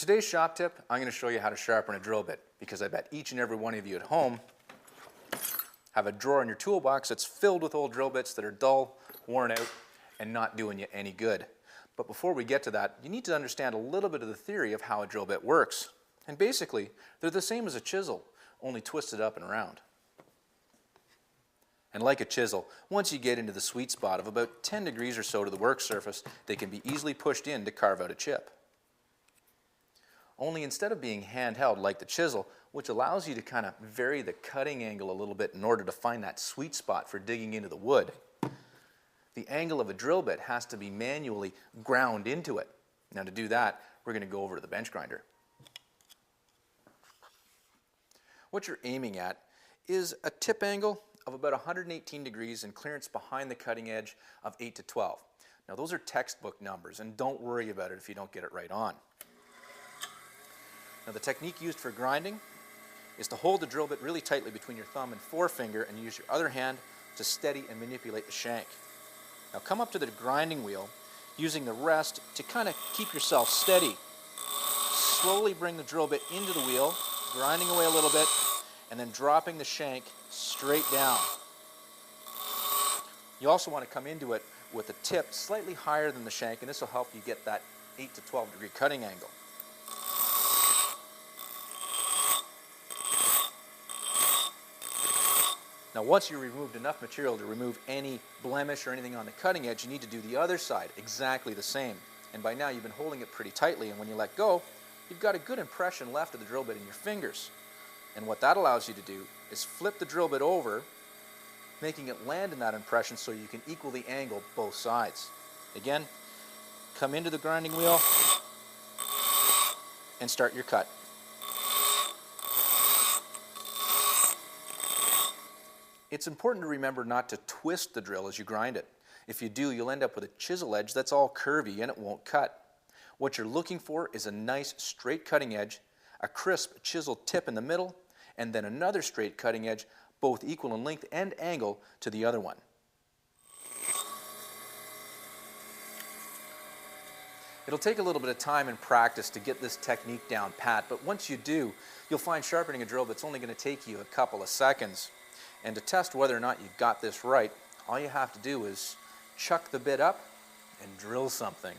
today's shop tip, I'm going to show you how to sharpen a drill bit, because I bet each and every one of you at home have a drawer in your toolbox that's filled with old drill bits that are dull, worn out, and not doing you any good. But before we get to that, you need to understand a little bit of the theory of how a drill bit works. And basically, they're the same as a chisel, only twisted up and around. And like a chisel, once you get into the sweet spot of about 10 degrees or so to the work surface, they can be easily pushed in to carve out a chip. Only instead of being handheld like the chisel, which allows you to kind of vary the cutting angle a little bit in order to find that sweet spot for digging into the wood, the angle of a drill bit has to be manually ground into it. Now to do that, we're going to go over to the bench grinder. What you're aiming at is a tip angle of about 118 degrees and clearance behind the cutting edge of 8 to 12. Now those are textbook numbers, and don't worry about it if you don't get it right on. Now the technique used for grinding is to hold the drill bit really tightly between your thumb and forefinger and use your other hand to steady and manipulate the shank. Now come up to the grinding wheel using the rest to kind of keep yourself steady. Slowly bring the drill bit into the wheel, grinding away a little bit, and then dropping the shank straight down. You also want to come into it with the tip slightly higher than the shank, and this will help you get that 8 to 12 degree cutting angle. Now once you've removed enough material to remove any blemish or anything on the cutting edge, you need to do the other side exactly the same. And by now you've been holding it pretty tightly, and when you let go, you've got a good impression left of the drill bit in your fingers. And what that allows you to do is flip the drill bit over, making it land in that impression so you can equally angle both sides. Again, come into the grinding wheel and start your cut. It's important to remember not to twist the drill as you grind it. If you do, you'll end up with a chisel edge that's all curvy and it won't cut. What you're looking for is a nice straight cutting edge, a crisp chisel tip in the middle, and then another straight cutting edge, both equal in length and angle to the other one. It'll take a little bit of time and practice to get this technique down pat, but once you do, you'll find sharpening a drill bit's only going to take you a couple of seconds. And to test whether or not you got this right, all you have to do is chuck the bit up and drill something.